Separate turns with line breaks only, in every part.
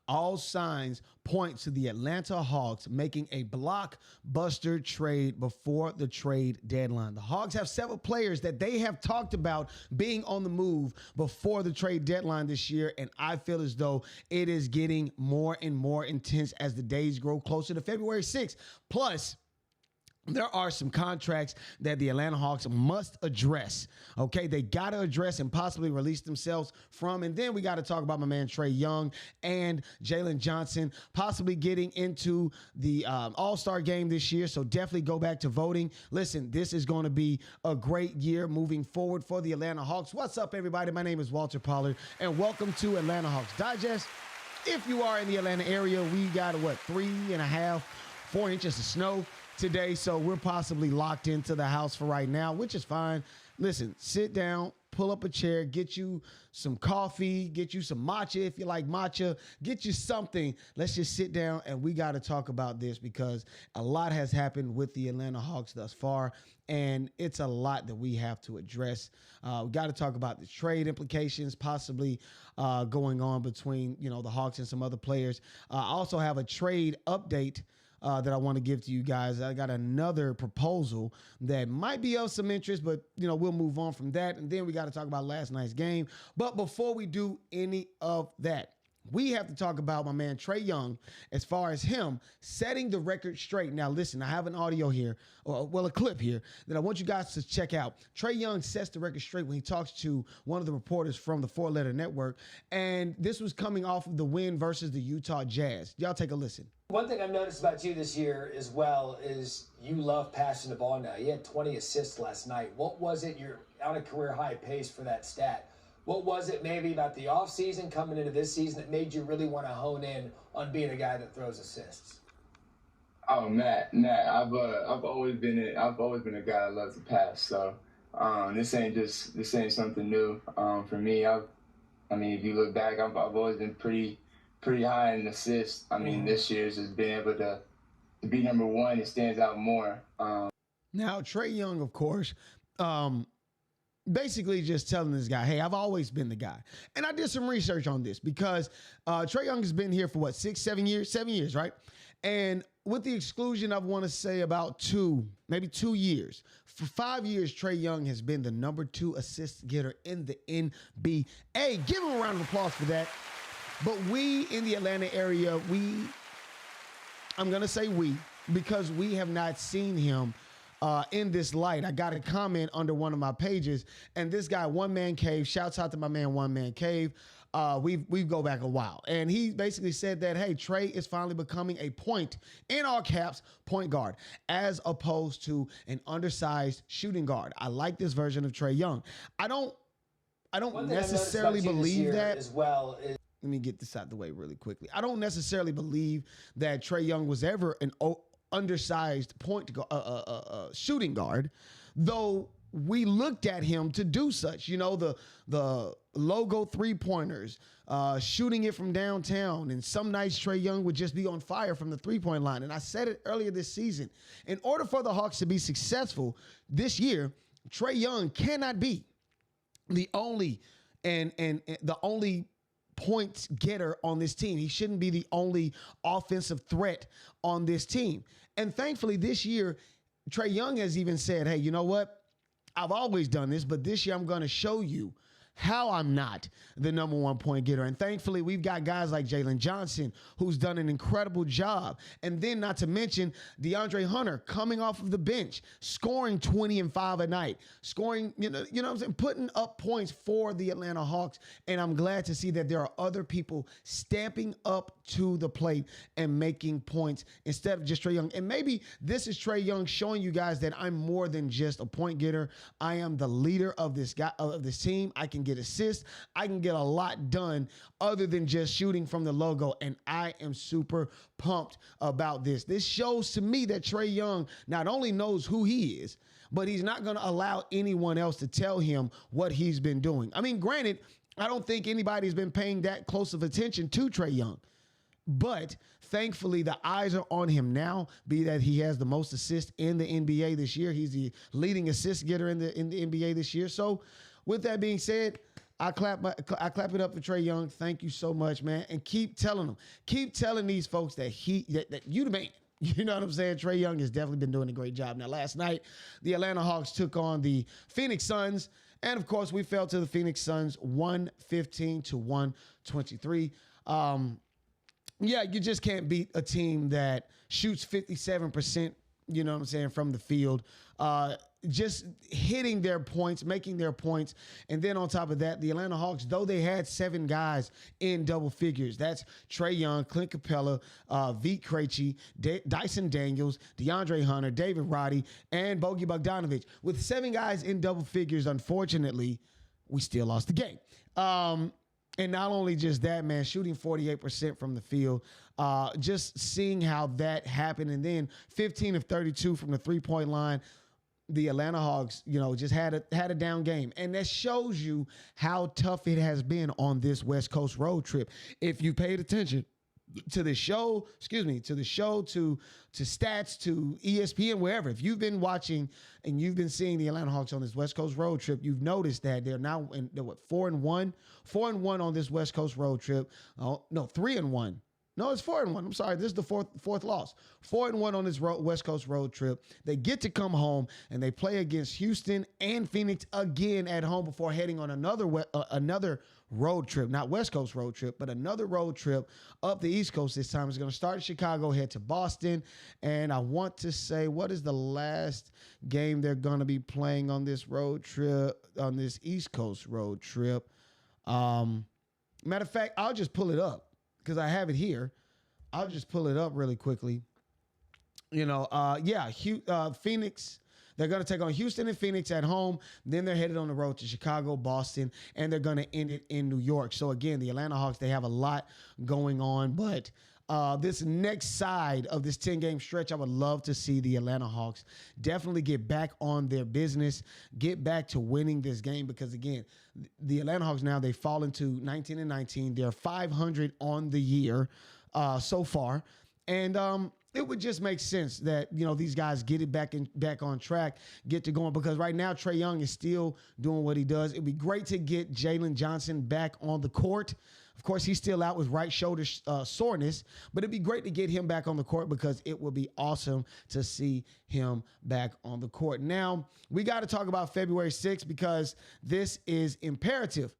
All signs point to the Atlanta Hawks making a blockbuster trade before the trade deadline. The Hawks have several players that they have talked about being on the move before the trade deadline this year, and I feel as though it is getting more and more intense as the days grow closer to February 6th. Plus, there are some contracts that the Atlanta Hawks must address. Okay, they got to address and possibly release themselves from. And then we got to talk about my man Trae Young and Jalen Johnson possibly getting into the All-Star game this year. So definitely go back to voting. Listen, this is going to be a great year moving forward for the Atlanta Hawks. What's up, everybody? My name is Walter Pollard, and welcome to Atlanta Hawks Digest. If you are in the Atlanta area, we got 3.5, 4 inches of snow today, so we're possibly locked into the house for right now, which is fine. Listen, sit down, pull up a chair, get you some coffee, get you some matcha if you like matcha, get you something. Let's just sit down and we got to talk about this because a lot has happened with the Atlanta Hawks thus far, and it's a lot that we have to address. We got to talk about the trade implications possibly going on between, the Hawks and some other players. I also have a trade update that I want to give to you guys. I got another proposal that might be of some interest, but we'll move on from that. And then we got to talk about last night's game. But before we do any of that, we have to talk about my man Trae Young as far as him setting the record straight. Now, listen, I have an audio here, a clip here that I want you guys to check out. Trae Young sets the record straight when he talks to one of the reporters from the 4-Letter Network, and this was coming off of the win versus the Utah Jazz. Y'all take a listen.
One thing I've noticed about you this year as well is you love passing the ball now. You had 20 assists last night. What was it? You're on a career high pace for that stat. What was it maybe about the offseason coming into this season that made you really want to hone in on being a guy that throws assists?
Oh, Matt, I've always been a guy that loves to pass. So this ain't something new for me. If you look back, I've always been pretty high in assists. This year's has been able to be number one. It stands out more.
Now, Trae Young, of course, basically just telling this guy, hey, I've always been the guy. And I did some research on this because Trae Young has been here for 7 years? 7 years, right? And with the exclusion, I want to say about 2 years. For 5 years, Trae Young has been the number 2 assist getter in the NBA. Give him a round of applause for that. But we in the Atlanta area, I'm going to say we, because we have not seen him in this light. I got a comment under one of my pages, and this guy, One Man Cave, shouts out to my man, One Man Cave. We go back a while. And he basically said that, hey, Trae is finally becoming a point, in all caps, point guard, as opposed to an undersized shooting guard. I like this version of Trae Young. I don't necessarily believe that. As well is let me get this out the way really quickly. I don't necessarily believe that Trae Young was ever an undersized shooting guard, though we looked at him to do such. The logo three-pointers, shooting it from downtown, and some nights Trae Young would just be on fire from the three-point line. And I said it earlier this season. In order for the Hawks to be successful this year, Trae Young cannot be the only and the only points getter on this team. He shouldn't be the only offensive threat on this team. And thankfully this year, Trae Young has even said, hey, you know what? I've always done this, but this year I'm going to show you how I'm not the number 1 point getter. And thankfully, we've got guys like Jalen Johnson, who's done an incredible job. And then not to mention DeAndre Hunter coming off of the bench, scoring 20 and 5 a night, scoring, you know what I'm saying, putting up points for the Atlanta Hawks. And I'm glad to see that there are other people stamping up to the plate and making points instead of just Trae Young. And maybe this is Trae Young showing you guys that I'm more than just a point getter. I am the leader of this team. I can get assists. I can get a lot done other than just shooting from the logo. And I am super pumped about this. This shows to me that Trae Young not only knows who he is, but he's not going to allow anyone else to tell him what he's been doing. Granted, I don't think anybody's been paying that close of attention to Trae Young. But thankfully, the eyes are on him now, be that he has the most assists in the NBA this year. He's the leading assist getter in the NBA this year. So with that being said, I clap it up for Trae Young. Thank you so much, man. And keep telling them. Keep telling these folks that that you the man. You know what I'm saying? Trae Young has definitely been doing a great job. Now, last night, the Atlanta Hawks took on the Phoenix Suns. And, of course, we fell to the Phoenix Suns 115 to 123. Yeah, you just can't beat a team that shoots 57%, you know what I'm saying, from the field. Just hitting their points, making their points. And then on top of that, the Atlanta Hawks, though they had 7 guys in double figures, that's Trae Young, Clint Capela, Vit Krejci, Dyson Daniels, DeAndre Hunter, David Roddy, and Bogdan Bogdanović. With 7 guys in double figures, unfortunately, we still lost the game. And not only just that, man, shooting 48% from the field, just seeing how that happened. And then 15 of 32 from the three-point line. The Atlanta Hawks, you know, just had a down game. And that shows you how tough it has been on this West Coast road trip. If you paid attention to the show, to stats, to ESPN, wherever, if you've been watching and you've been seeing the Atlanta Hawks on this West Coast road trip, you've noticed that they're now in 4-1 on this West Coast road trip. Oh, no, 3-1. No, it's 4-1. I'm sorry. This is the fourth loss. 4-1 on this West Coast road trip. They get to come home and they play against Houston and Phoenix again at home before heading on another road trip, not West Coast road trip, but another road trip up the East Coast this time. It's going to start in Chicago, head to Boston. And I want to say, what is the last game they're going to be playing on this road trip, on this East Coast road trip? Matter of fact, I'll just pull it up, because I have it here. I'll just pull it up really quickly. Phoenix. They're going to take on Houston and Phoenix at home. Then they're headed on the road to Chicago, Boston, and they're going to end it in New York. So, again, the Atlanta Hawks, they have a lot going on. But this next side of this 10-game stretch, I would love to see the Atlanta Hawks definitely get back on their business, get back to winning this game. Because, again, the Atlanta Hawks now, they fall into 19-19. They're 500 on the year so far. And it would just make sense that, you know, these guys get it back on track, get to going, because right now Trae Young is still doing what he does. It'd be great to get Jalen Johnson back on the court. Of course, he's still out with right shoulder soreness, but it'd be great to get him back on the court, because it would be awesome to see him back on the court. Now, we got to talk about February 6th, because this is imperative.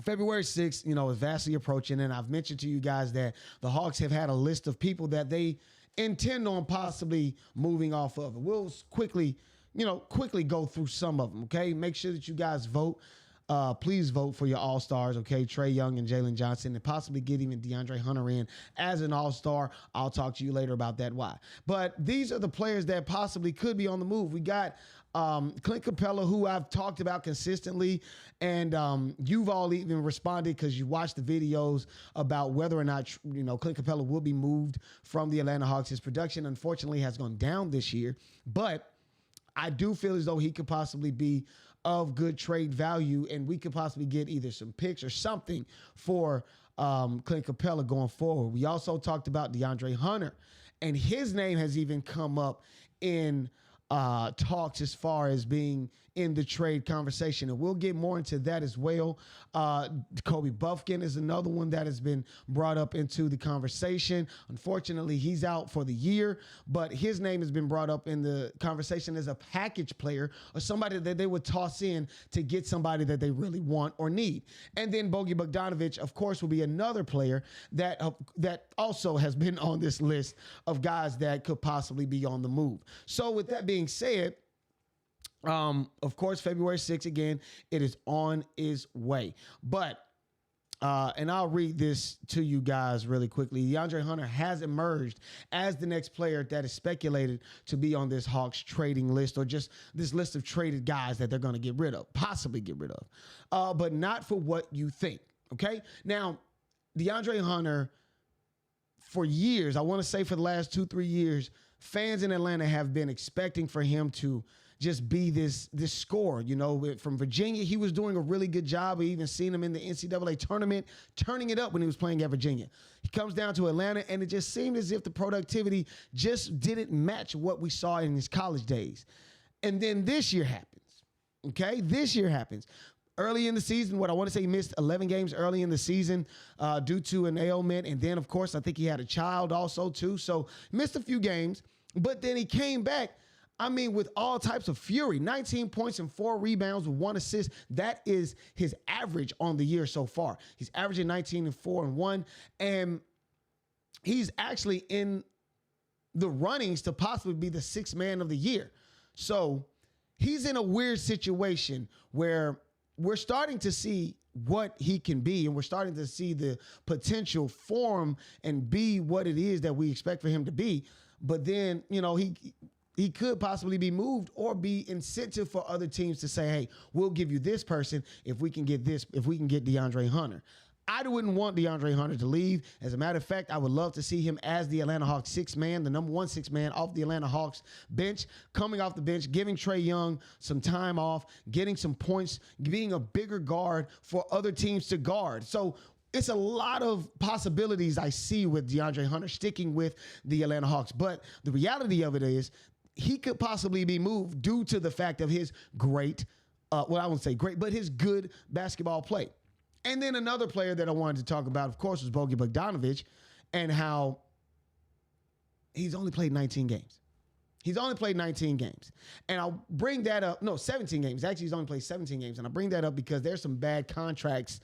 February 6th, you know, is vastly approaching, and I've mentioned to you guys that the Hawks have had a list of people that they intend on possibly moving off of. We'll quickly go through some of them, okay? Make sure that you guys vote. Please vote for your all-stars, okay? Trae Young and Jalen Johnson, and possibly get even DeAndre Hunter in as an all-star. I'll talk to you later about that, why. But these are the players that possibly could be on the move. We got Clint Capela, who I've talked about consistently, and you've all even responded because you watched the videos about whether or not, you know, Clint Capela will be moved from the Atlanta Hawks. His production, unfortunately, has gone down this year, but I do feel as though he could possibly be of good trade value, and we could possibly get either some picks or something for Clint Capela going forward. We also talked about DeAndre Hunter, and his name has even come up in talks as far as being in the trade conversation, and we'll get more into that as well. Kobe Buffkin is another one that has been brought up into the conversation. Unfortunately, he's out for the year, but his name has been brought up in the conversation as a package player, or somebody that they would toss in to get somebody that they really want or need. And then Bogdan Bogdanović, of course, will be another player that also has been on this list of guys that could possibly be on the move. So with that being said, of course, February 6th, again, it is on its way. But, and I'll read this to you guys really quickly. DeAndre Hunter has emerged as the next player that is speculated to be on this Hawks trading list, or just this list of traded guys that they're going to get rid of, possibly get rid of, but not for what you think. Okay. Now, DeAndre Hunter, for years, I want to say for the last 2-3 years, fans in Atlanta have been expecting for him to just be this scorer. You know, from Virginia, he was doing a really good job. We even seen him in the NCAA tournament, turning it up when he was playing at Virginia. He comes down to Atlanta, and it just seemed as if the productivity just didn't match what we saw in his college days. And then this year happens. Okay, this year happens. early in the season. What I want to say, he missed 11 games early in the season due to an ailment. And then, of course, I think he had a child also, too. So missed a few games. But then he came back, I mean, with all types of fury. 19 points and 4 rebounds with 1 assist. That is his average on the year so far. He's averaging 19 and 4 and 1. And he's actually in the runnings to possibly be the sixth man of the year. So he's in a weird situation where we're starting to see what he can be, and we're starting to see the potential form and be what it is that we expect for him to be. But then, you know, he could possibly be moved or be incentive for other teams to say, hey, we'll give you this person if we can get DeAndre Hunter. I wouldn't want DeAndre Hunter to leave. As a matter of fact, I would love to see him as the Atlanta Hawks sixth man, the number 1 sixth man off the Atlanta Hawks bench, coming off the bench, giving Trae Young some time off, getting some points, being a bigger guard for other teams to guard. So it's a lot of possibilities I see with DeAndre Hunter sticking with the Atlanta Hawks. But the reality of it is he could possibly be moved due to the fact of his great, I won't say great, but his good basketball play. And then another player that I wanted to talk about, of course, was Bogdan Bogdanović, and how he's only played 19 games. He's only played 19 games. And I'll bring that up. No, 17 games. Actually, he's only played 17 games. And I bring that up because there's some bad contracts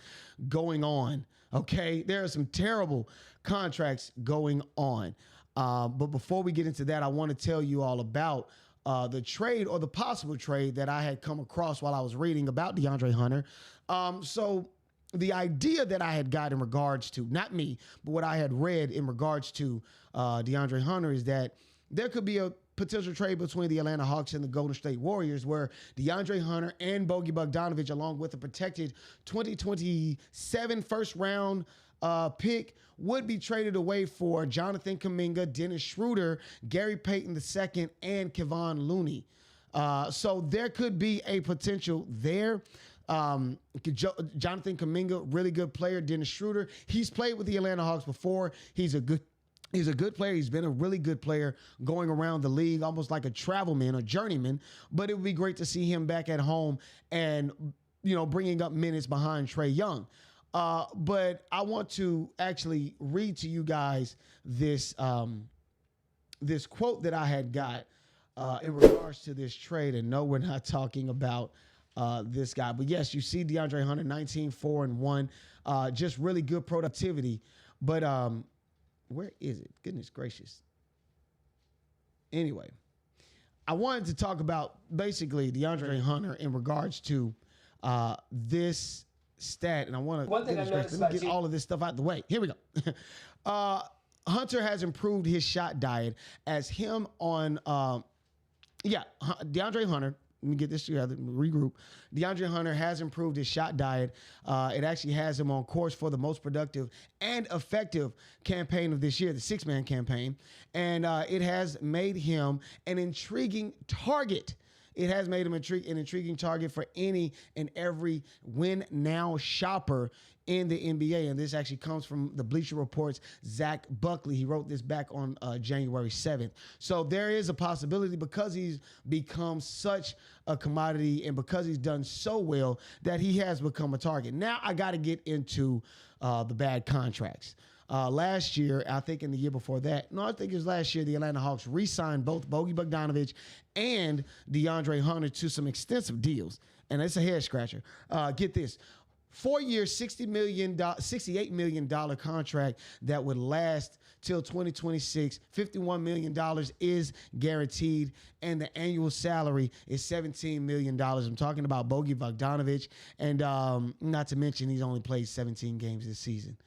going on, okay? There are some terrible contracts going on. But before we get into that, I want to tell you all about the trade or the possible trade that I had come across while I was reading about DeAndre Hunter. So the idea that I had got in regards to, not me, but what I had read in regards to DeAndre Hunter is that there could be a potential trade between the Atlanta Hawks and the Golden State Warriors where DeAndre Hunter and Bogdan Bogdanović, along with a protected 2027 first round pick, would be traded away for Jonathan Kuminga, Dennis Schroeder, Gary Payton II, and Kevon Looney. So there could be a potential there. Jonathan Kuminga, really good player. Dennis Schroeder, he's played with the Atlanta Hawks before. He's a good player. He's been a really good player going around the league, almost like a travelman or journeyman. But it would be great to see him back at home and, you know, bringing up minutes behind Trae Young. But I want to actually read to you guys this this quote that I had got in regards to this trade. And no, we're not talking about this guy. But yes, you see DeAndre Hunter, 19, 4 and 1. Just really good productivity. But where is it? Goodness gracious. Anyway, I wanted to talk about
basically DeAndre Hunter in regards to this stat, and I want to
get all of this stuff out the way. Here we go. Hunter has improved his shot diet as him on, DeAndre Hunter. Let me get this together, regroup. DeAndre Hunter has improved his shot diet. It actually has him on course for the most productive and effective campaign of this year, the six-man campaign. And it has made him an intriguing target. It has made him an intriguing target for any and every win-now shopper in the NBA. And this actually comes from the Bleacher Report's Zach Buckley. He wrote this back on January 7th. So there is a possibility, because he's become such a commodity and because he's done so well, that he has become a target. Now I got to get into the bad contracts. Last year, I think in the year before that, no, I think it was last year, the Atlanta Hawks re-signed both Bogdan Bogdanović and DeAndre Hunter to some extensive deals. And it's a head scratcher. Get this. 4-year, $68 million contract that would last till 2026. $51 million is guaranteed, and the annual salary is $17 million. I'm talking about Bogdan Bogdanović, and not to mention he's only played 17 games this season.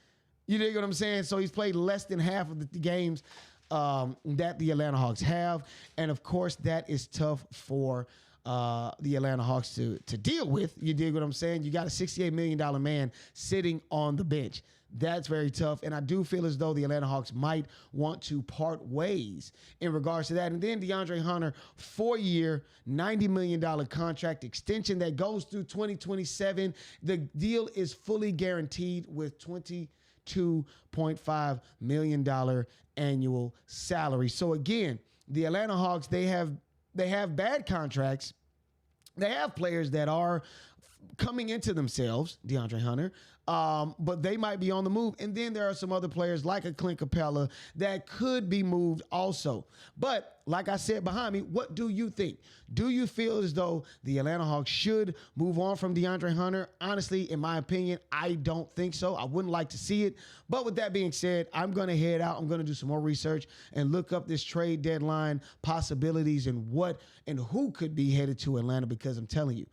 You dig what I'm saying? So he's played less than half of the games that the Atlanta Hawks have, and of course that is tough for the Atlanta Hawks to deal with. You dig what I'm saying? You got a $68 million man sitting on the bench. That's very tough, and I do feel as though the Atlanta Hawks might want to part ways in regards to that. And then DeAndre Hunter, 4-year, $90 million contract extension that goes through 2027. The deal is fully guaranteed with $22.5 million annual salary. So again, the Atlanta Hawks, they have bad contracts. They have players that are coming into themselves, DeAndre Hunter, but they might be on the move. And then there are some other players like a Clint Capela that could be moved also. But like I said behind me, what do you think? Do you feel as though the Atlanta Hawks should move on from DeAndre Hunter? Honestly, in my opinion, I don't think so. I wouldn't like to see it. But with that being said, I'm going to head out. I'm going to do some more research and look up this trade deadline possibilities and what and who could be headed to Atlanta, because I'm telling you,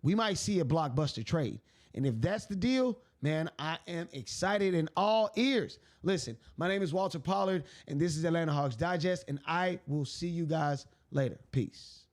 we might see a blockbuster trade. And if that's the deal, man, I am excited and all ears. Listen, my name is Walter Pollard, and this is Atlanta Hawks Digest, and I will see you guys later. Peace.